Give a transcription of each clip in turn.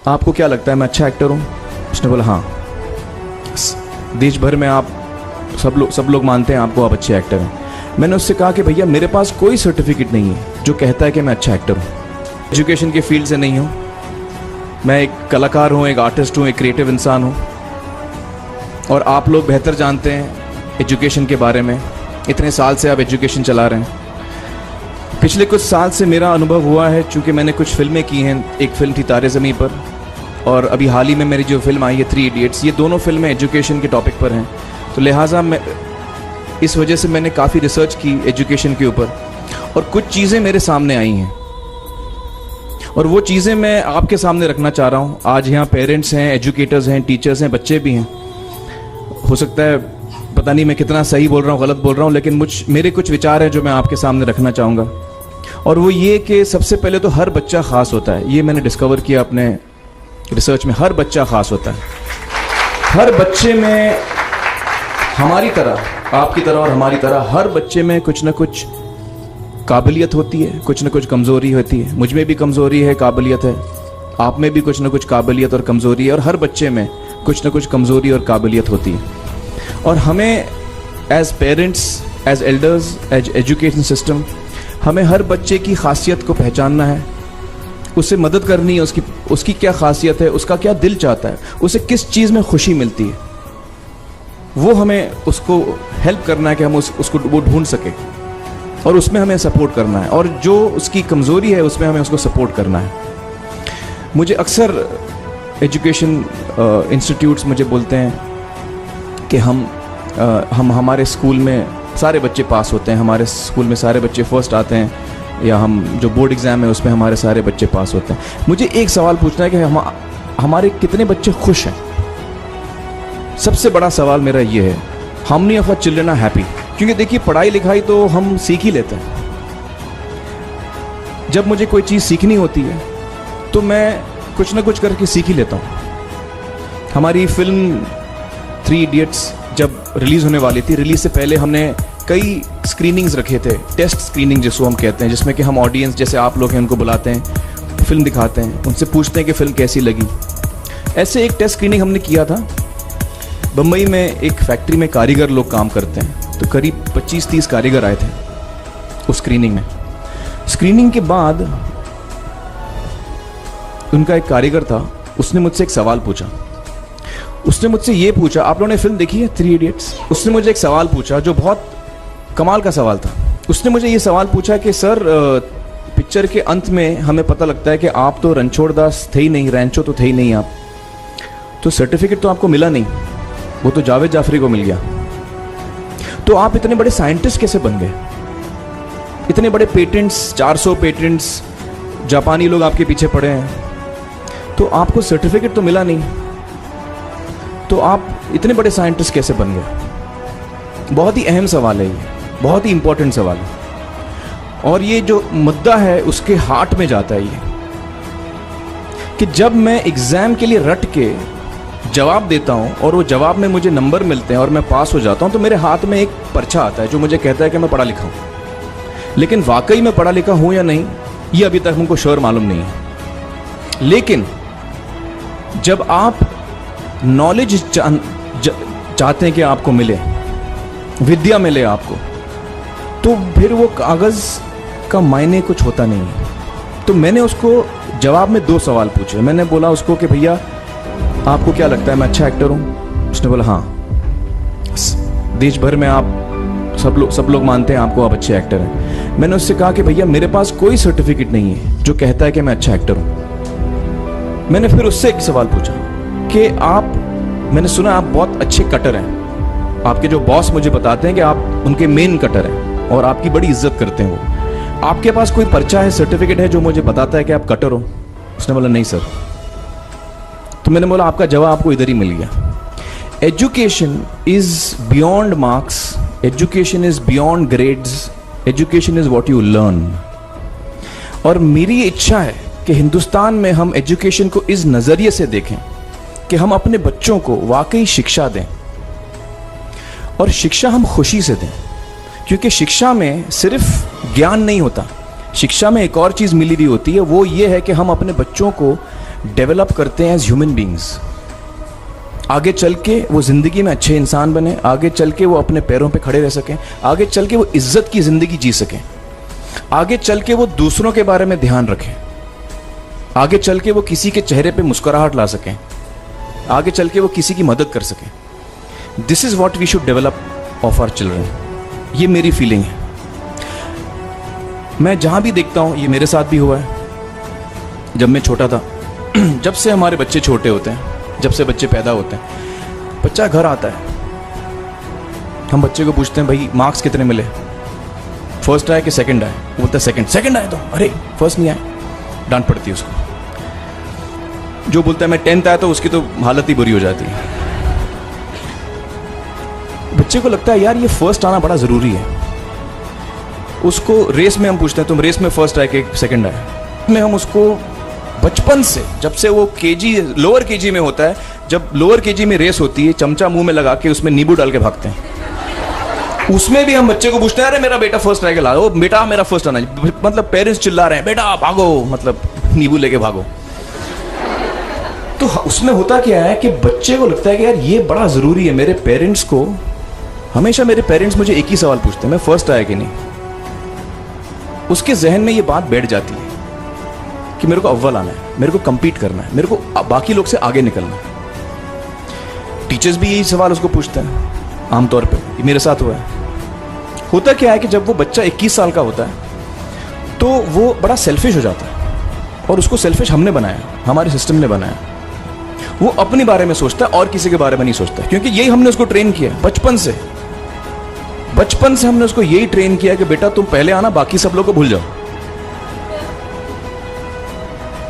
आपको क्या लगता है मैं अच्छा एक्टर हूँ? उसने बोला हाँ। देश भर में आप सब लोग मानते हैं आपको, आप अच्छे एक्टर हैं। मैंने उससे कहा कि भैया मेरे पास कोई सर्टिफिकेट नहीं है जो कहता है कि मैं अच्छा एक्टर हूँ। एजुकेशन के फील्ड से नहीं हूँ, मैं एक कलाकार हूँ, एक आर्टिस्ट हूँ, एक क्रिएटिव इंसान हूँ। और आप लोग बेहतर जानते हैं एजुकेशन के बारे में, इतने साल से आप एजुकेशन चला रहे हैं। पिछले कुछ साल से मेरा अनुभव हुआ है, चूँकि मैंने कुछ फिल्में की हैं। एक फिल्म थी तारे ज़मीं पर, और अभी हाल ही में मेरी जो फिल्म आई है 3 इडियट्स, ये दोनों फिल्में एजुकेशन के टॉपिक पर हैं। तो लिहाजा मैं इस वजह से मैंने काफ़ी रिसर्च की एजुकेशन के ऊपर, और कुछ चीज़ें मेरे सामने आई हैं और वो चीज़ें मैं आपके सामने रखना चाह रहा हूँ। आज यहाँ पेरेंट्स हैं, एजुकेटर्स हैं, टीचर्स हैं, बच्चे भी हैं। हो सकता है पता नहीं मैं कितना सही बोल रहा हूँ, गलत बोल रहा हूँ, लेकिन मेरे कुछ विचार हैं जो मैं आपके सामने रखना चाहूँगा। और वो ये कि सबसे पहले तो हर बच्चा ख़ास होता है। ये मैंने डिस्कवर किया अपने रिसर्च में। हर बच्चा ख़ास होता है। हर बच्चे में हमारी तरह, आपकी तरह और हमारी तरह, हर बच्चे में कुछ ना कुछ काबिलियत होती है, कुछ ना कुछ कमज़ोरी होती है। मुझ में भी कमज़ोरी है, काबिलियत है। आप में भी कुछ ना कुछ काबिलियत और कमज़ोरी है, और हर बच्चे में कुछ ना कुछ कमज़ोरी और काबिलियत होती है। और हमें as parents, as elders, as education system, हमें हर बच्चे की खासियत को पहचानना है, उसे मदद करनी है। उसकी क्या खासियत है, उसका क्या दिल चाहता है, उसे किस चीज़ में खुशी मिलती है, वो हमें उसको हेल्प करना है कि हम उसको वो ढूंढ सके, और उसमें हमें सपोर्ट करना है। और जो उसकी कमज़ोरी है उसमें हमें उसको सपोर्ट करना है। मुझे अक्सर एजुकेशन इंस्टीट्यूट्स मुझे बोलते हैं कि हम हमारे स्कूल में सारे बच्चे पास होते हैं, हमारे स्कूल में सारे बच्चे फर्स्ट आते हैं, या हम जो बोर्ड एग्ज़ाम है उसमें हमारे सारे बच्चे पास होते हैं। मुझे एक सवाल पूछना है कि हमारे कितने बच्चे खुश हैं? सबसे बड़ा सवाल मेरा ये है, how many of our children are happy? क्योंकि देखिए, पढ़ाई लिखाई तो हम सीख ही लेते हैं। जब मुझे कोई चीज़ सीखनी होती है तो मैं कुछ ना कुछ करके सीख ही लेता हूँ। हमारी फिल्म 3 इडियट्स जब रिलीज़ होने वाली थी, रिलीज़ से पहले हमने कई स्क्रीनिंग्स रखे थे, टेस्ट स्क्रीनिंग जिसको हम कहते हैं, जिसमें कि हम ऑडियंस जैसे आप लोग हैं उनको बुलाते हैं, फिल्म दिखाते हैं, उनसे पूछते हैं कि फ़िल्म कैसी लगी। ऐसे एक टेस्ट स्क्रीनिंग हमने किया था। बम्बई में एक फैक्ट्री में कारीगर लोग काम करते हैं, तो करीब 25-30 कारीगर आए थे उस स्क्रीनिंग में। स्क्रीनिंग के बाद उनका एक कारीगर था, उसने मुझसे एक सवाल पूछा। उसने मुझसे ये पूछा, आप लोगों ने फिल्म देखी है 3 इडियट्स? उसने मुझे एक सवाल पूछा जो बहुत कमाल का सवाल था। उसने मुझे ये सवाल पूछा कि सर, पिक्चर के अंत में हमें पता लगता है कि आप तो रणछोड़ दास थे ही नहीं, रैंचो तो थे ही नहीं आप, तो सर्टिफिकेट तो आपको मिला नहीं, वो तो जावेद जाफरी को मिल गया। तो आप इतने बड़े साइंटिस्ट कैसे बन गए? इतने बड़े पेटेंट्स, 400 पेटेंट्स, जापानी लोग आपके पीछे पड़े हैं, तो आपको सर्टिफिकेट तो मिला नहीं, तो आप इतने बड़े साइंटिस्ट कैसे बन गए? बहुत ही अहम सवाल है ये, बहुत ही इंपॉर्टेंट सवाल है। और ये जो मुद्दा है उसके हार्ट में जाता है ये, कि जब मैं एग्जाम के लिए रट के जवाब देता हूं और वो जवाब में मुझे नंबर मिलते हैं और मैं पास हो जाता हूं, तो मेरे हाथ में एक पर्चा आता है जो मुझे कहता है कि मैं पढ़ा लिखा हूं। लेकिन वाकई में पढ़ा लिखा हूं या नहीं, ये अभी तक हमको श्योर मालूम नहीं है। लेकिन जब आप नॉलेज चाहते हैं कि आपको मिले, विद्या मिले आपको, तो फिर वो कागज़ का मायने कुछ होता नहीं है। तो मैंने उसको जवाब में 2 सवाल पूछे। मैंने बोला उसको कि भैया आपको क्या लगता है मैं अच्छा एक्टर हूँ? उसने बोला हाँ। देश भर में आप सब लोग मानते हैं आपको, आप अच्छे एक्टर हैं। मैंने उससे कहा कि भैया मेरे पास कोई सर्टिफिकेट नहीं है जो कहता है कि मैं अच्छा एक्टर हूँ। मैंने फिर उससे एक सवाल पूछा कि मैंने सुना आप बहुत अच्छे कटर हैं, आपके जो बॉस मुझे बताते हैं कि आप उनके मेन कटर हैं और आपकी बड़ी इज्जत करते हैं वो, आपके पास कोई पर्चा है, सर्टिफिकेट है जो मुझे बताता है कि आप कटर हो? उसने बोला नहीं सर। तो मैंने बोला आपका जवाब आपको इधर ही मिल गया। Education is beyond marks, education is beyond grades, education is what you learn. और मेरी इच्छा है कि हिंदुस्तान में हम एजुकेशन को इस नज़रिए से देखें कि हम अपने बच्चों को वाकई शिक्षा दें, और शिक्षा हम खुशी से दें। क्योंकि शिक्षा में सिर्फ ज्ञान नहीं होता, शिक्षा में एक और चीज़ मिली हुई होती है, वो ये है कि हम अपने बच्चों को डेवलप करते हैं एज ह्यूमन बींग्स। आगे चल के वो ज़िंदगी में अच्छे इंसान बने, आगे चल के वो अपने पैरों पे खड़े रह सकें, आगे चल के वो इज्जत की ज़िंदगी जी सकें, आगे चल के वो दूसरों के बारे में ध्यान रखें, आगे चल के वो किसी के चेहरे पे मुस्कुराहट ला सकें, आगे चल के वो किसी की मदद कर सकें। This is what we should develop of our children. ये मेरी फीलिंग है। मैं जहाँ भी देखता हूँ, ये मेरे साथ भी हुआ है जब मैं छोटा था। जब से हमारे बच्चे छोटे होते हैं, जब से बच्चे पैदा होते हैं, बच्चा घर आता है, हम बच्चे को पूछते हैं भाई मार्क्स कितने मिले, फर्स्ट आए कि सेकंड आए? वो बोलता है सेकंड। सेकंड आए तो अरे फर्स्ट नहीं आए, डांट पड़ती है उसको। जो बोलता है मैं 10th आया तो उसकी तो हालत ही बुरी हो जाती है। बच्चे को लगता है यार ये फर्स्ट आना बड़ा ज़रूरी है। उसको रेस में हम पूछते हैं तुम रेस में फर्स्ट आए कि सेकंड आए? में हम उसको बचपन से, जब से वो लोअर केजी में होता है, जब लोअर केजी में रेस होती है, चमचा मुंह में लगा के उसमें नींबू डाल के भागते हैं। उसमें भी हम बच्चे को पूछते हैं अरे मेरा बेटा फर्स्ट आएगा, ला दो बेटा मेरा फर्स्ट आना। मतलब पेरेंट्स चिल्ला रहे हैं बेटा भागो, मतलब नींबू लेके भागो। तो उसमें होता क्या है कि बच्चे को लगता है कि यार ये बड़ा जरूरी है। मेरे पेरेंट्स को हमेशा, मेरे पेरेंट्स मुझे एक ही सवाल पूछते हैं, मैं फर्स्ट आया कि नहीं। उसके जहन में ये बात बैठ जाती है कि मेरे को अव्वल आना है, मेरे को compete करना है, मेरे को बाकी लोग से आगे निकलना है। टीचर्स भी यही सवाल उसको पूछते हैं आमतौर पे। ये मेरे साथ हुआ है। होता क्या है कि जब वो बच्चा 21 साल का होता है तो वो बड़ा सेल्फिश हो जाता है, और उसको सेल्फिश हमने बनाया, हमारे सिस्टम ने बनाया। वो अपने बारे में सोचता है और किसी के बारे में नहीं सोचता, क्योंकि यही हमने उसको ट्रेन किया बचपन से। बचपन से हमने उसको यही ट्रेन किया कि बेटा तुम पहले आना, बाकी सब लोग को भूल जाओ।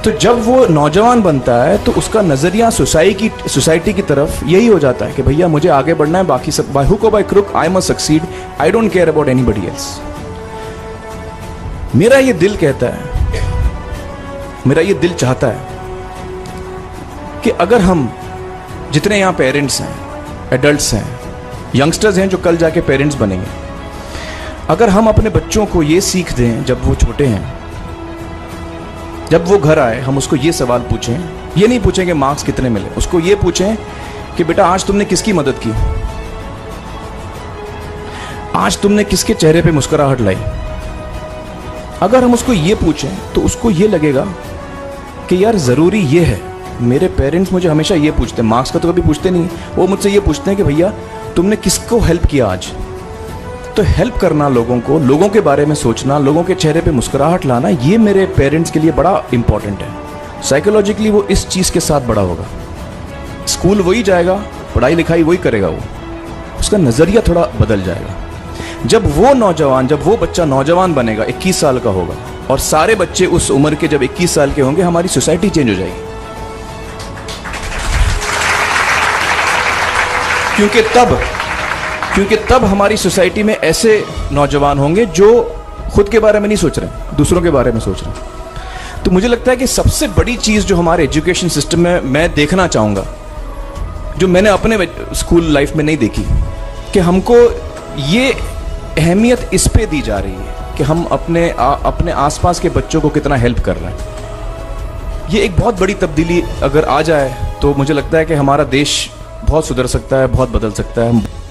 तो जब वो नौजवान बनता है तो उसका नजरिया सोसाइटी की तरफ यही हो जाता है कि भैया मुझे आगे बढ़ना है, बाकी सब बाय हुक और by crook I must succeed, I don't care about anybody else. मेरा ये दिल कहता है, मेरा ये दिल चाहता है कि अगर हम जितने यहां पेरेंट्स हैं, एडल्ट्स हैं, यंगस्टर्स हैं जो कल जाके पेरेंट्स बनेंगे, अगर हम अपने बच्चों को ये सीख दें जब वो छोटे हैं, जब वो घर आए हम उसको ये सवाल पूछें, ये नहीं पूछें कि मार्क्स कितने मिले, उसको ये पूछें कि बेटा आज तुमने किसकी मदद की, आज तुमने किसके चेहरे पे मुस्कुराहट लाई। अगर हम उसको ये पूछें तो उसको ये लगेगा कि यार जरूरी ये है। मेरे पेरेंट्स मुझे हमेशा ये पूछते हैं, मार्क्स का तो कभी पूछते नहीं, वो मुझसे ये पूछते हैं कि भैया तुमने किसको हेल्प किया आज। तो हेल्प करना लोगों को, लोगों के बारे में सोचना, लोगों के चेहरे पे मुस्कुराहट लाना, ये मेरे पेरेंट्स के लिए बड़ा इंपॉर्टेंट है। साइकोलॉजिकली वो इस चीज़ के साथ बड़ा होगा। स्कूल वही जाएगा, पढ़ाई लिखाई वही करेगा, वो उसका नज़रिया थोड़ा बदल जाएगा। जब वो बच्चा नौजवान बनेगा, 21 साल का होगा, और सारे बच्चे उस उम्र के जब 21 साल के होंगे, हमारी सोसाइटी चेंज हो जाएगी। क्योंकि तब हमारी सोसाइटी में ऐसे नौजवान होंगे जो खुद के बारे में नहीं सोच रहे, दूसरों के बारे में सोच रहे हैं। तो मुझे लगता है कि सबसे बड़ी चीज़ जो हमारे एजुकेशन सिस्टम में मैं देखना चाहूँगा, जो मैंने अपने स्कूल लाइफ में नहीं देखी, कि हमको ये अहमियत इस पे दी जा रही है कि हम अपने आसपास के बच्चों को कितना हेल्प कर रहे हैं। ये एक बहुत बड़ी तब्दीली अगर आ जाए तो मुझे लगता है कि हमारा देश बहुत सुधर सकता है, बहुत बदल सकता है।